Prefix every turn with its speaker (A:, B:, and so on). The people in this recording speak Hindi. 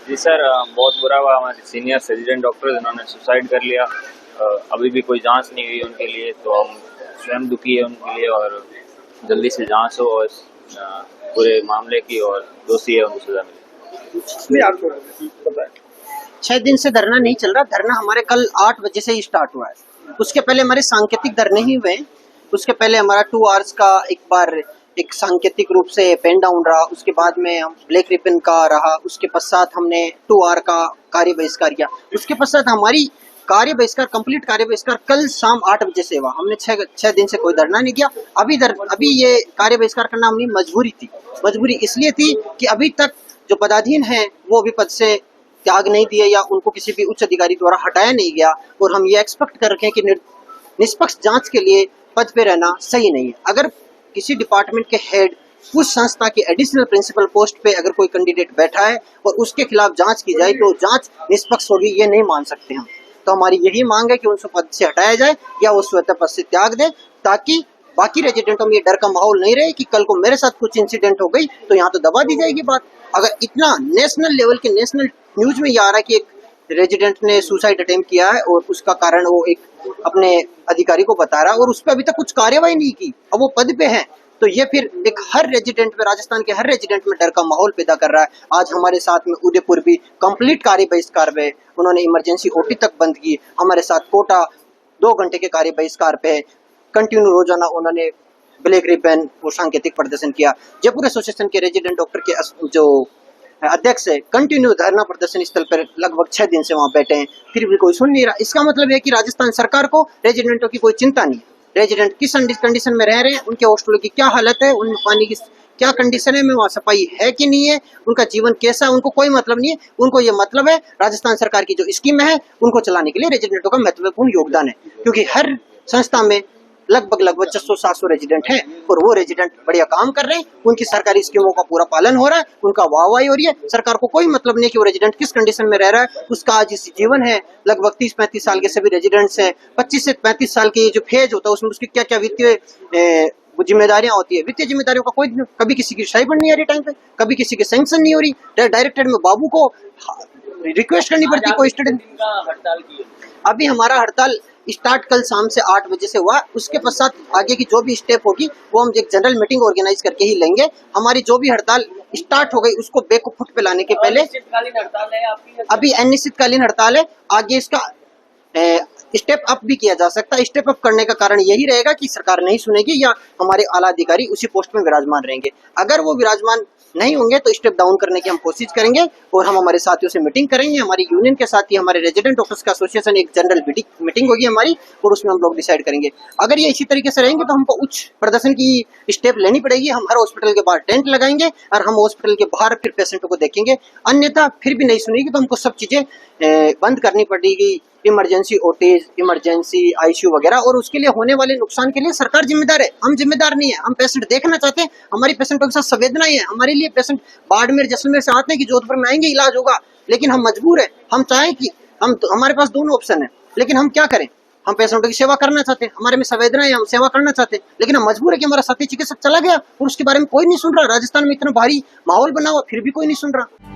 A: जी सर, बहुत बुरा हुआ। हमारे सीनियर रेजिडेंट डॉक्टर जिन्होंने सुसाइड कर लिया। अभी भी कोई जांच नहीं हुई उनके लिए, तो हम स्वयं दुखी है उनके लिए। और जल्दी से जांच हो और पूरे मामले की, और दोषी है उनको सजा मिले।
B: 6 दिन से धरना नहीं चल रहा। धरना हमारे कल 8 बजे से ही स्टार्ट हुआ है। उसके पहले हमारे सांकेतिक धरने ही हुए। उसके पहले हमारा 2 आवर्स का एक बार एक सांकेतिक रूप से पेन डाउन रहा। उसके बाद में हम ब्लैक रिबन का रहा। उसके पश्चात हमने 2 आवर का कार्य बहिष्कार किया। उसके पश्चात हमारी कार्य बहिष्कार, कंप्लीट कार्य बहिष्कार कल शाम 8 बजे से हुआ। हमने 6 दिन से कोई धरना नहीं किया। अभी ये कार्य बहिष्कार करना हमारी मजबूरी थी। मजबूरी इसलिए थी कि अभी तक जो पदाधीन है वो अभी पद से त्याग नहीं दिए या उनको किसी भी उच्च अधिकारी द्वारा हटाया नहीं गया। और हम ये एक्सपेक्ट कर रखे हैं कि निष्पक्ष जांच के लिए पद पे रहना सही नहीं है। अगर किसी डिपार्टमेंट के हेड उस संस्था के एडिशनल प्रिंसिपल पोस्ट पे अगर कोई कैंडिडेट बैठा है और उसके खिलाफ जांच की जाए तो जांच निष्पक्ष होगी, ये नहीं मान सकते हम। तो हमारी यही मांग है कि उनको पद से हटाया जाए या वो स्वतः पद से त्याग दे, ताकि बाकी रेजिडेंटों में ये डर का माहौल नहीं रहे कि कल को मेरे साथ कुछ इंसिडेंट हो गई तो यहाँ तो दबा दी जाएगी बात। अगर इतना नेशनल लेवल के नेशनल न्यूज में ये आ रहा है कि एक रेजिडेंट ने सुसाइड अटेम्प्ट किया है और उसका कारण वो एक अपने अधिकारी को बता रहा है और उस पर अभी तक कुछ कार्यवाही नहीं की, अब वो पद पे है, तो ये फिर एक हर रेजिडेंट में, राजस्थान के हर रेजिडेंट में डर का माहौल पैदा कर रहा है। आज हमारे साथ में उदयपुर भी कंप्लीट कार्य बहिष्कार पे, उन्होंने इमरजेंसी ओटी तक बंद की। हमारे साथ कोटा 2 घंटे के कार्य बहिष्कार पे कंटिन्यू रोजाना उन्होंने ब्लैक रिबन और सांकेतिक प्रदर्शन किया। जयपुर एसोसिएशन के रेजिडेंट डॉक्टर के जो अध्यक्ष है कंटिन्यू धरना प्रदर्शन स्थल पर लगभग 6 दिन से वहां बैठे हैं, फिर भी कोई सुन नहीं रहा। इसका मतलब है कि राजस्थान सरकार को रेजिडेंटों की कोई चिंता नहीं है। रेजिडेंट किस कंडीशन में रह रहे हैं, उनके हॉस्टलों की क्या हालत है, उनमें पानी की क्या कंडीशन है, में वहाँ सफाई है कि नहीं है, उनका जीवन कैसा है, उनको कोई मतलब नहीं है। उनको ये मतलब है राजस्थान सरकार की जो स्कीम है उनको चलाने के लिए रेजिडेंटों का महत्वपूर्ण योगदान है। क्योंकि हर संस्था में लगभग 600-700 रेजिडेंट हैं और वो रेजिडेंट बढ़िया काम कर रहे हैं, उनकी सरकारी स्कीमों का पूरा पालन हो रहा है, उनका वाहवाही हो रही है। सरकार को कोई मतलब नहीं कि वो रेजिडेंट किस कंडीशन में रह रहा है। उसका आज इस जीवन है, लगभग 30-35 साल के सभी रेजिडेंट्स हैं। 25 से 35 साल के जो फेज होता है उसमें उसकी क्या क्या वित्तीय जिम्मेदारियां होती है। वित्तीय जिम्मेदारियों का कोई, कभी किसी की स्टाइपेंड नहीं आ रही टाइम पे, कभी किसी की सैंक्शन नहीं हो रही। डायरेक्टेड में बाबू को रिक्वेस्ट करनी पड़ती कोई स्टूडेंट। अभी हमारा हड़ताल स्टार्ट कल शाम से 8 बजे से हुआ। उसके पश्चात आगे की जो भी स्टेप होगी वो हम एक जनरल मीटिंग ऑर्गेनाइज करके ही लेंगे। हमारी जो भी हड़ताल स्टार्ट हो गई उसको बेक फुट पे लाने के पहले, अभी अनिश्चितकालीन हड़ताल है, आगे इसका स्टेप अप भी किया जा सकता है। स्टेप अप करने का कारण यही रहेगा कि सरकार नहीं सुनेगी या हमारे आला अधिकारी उसी पोस्ट में विराजमान रहेंगे। अगर वो विराजमान नहीं होंगे तो स्टेप डाउन करने की हम कोशिश करेंगे और हम हमारे साथियों से मीटिंग करेंगे। हमारी यूनियन के साथ ही हमारे रेजिडेंट डॉक्टर्स का एसोसिएशन एक जनरल मीटिंग होगी हमारी और उसमें हम लोग डिसाइड करेंगे। अगर ये इसी तरीके से रहेंगे तो हमको उच्च प्रदर्शन की स्टेप लेनी पड़ेगी। हम हर हॉस्पिटल के बाहर टेंट लगाएंगे और हम हॉस्पिटल के बाहर फिर पेशेंटों को देखेंगे। अन्यथा फिर भी नहीं सुनेगी तो हमको सब चीजें बंद करनी पड़ेगी, इमरजेंसी ओटीज, इमरजेंसी आईसीयू वगैरह। और उसके लिए होने वाले नुकसान के लिए सरकार जिम्मेदार है, हम जिम्मेदार नहीं है। हम पेशेंट देखना चाहते हैं, हमारी पेशेंटों के साथ संवेदनाएं है। हमारे लिए पेशेंट बाड़मेर जैसलमेर से आते हैं कि जोधपुर में आएंगे इलाज होगा, लेकिन हम मजबूर है। हम चाहें कि हमारे पास दोनों ऑप्शन है, लेकिन हम क्या करें। हम पेशेंटों की सेवा करना चाहते हैं, हमारे में संवेदना है, हम सेवा करना चाहते हैं, लेकिन हम मजबूर है कि हमारा साथी चिकित्सक चला गया और उसके बारे में कोई नहीं सुन रहा। राजस्थान में इतना भारी माहौल बना हुआ फिर भी कोई नहीं सुन रहा।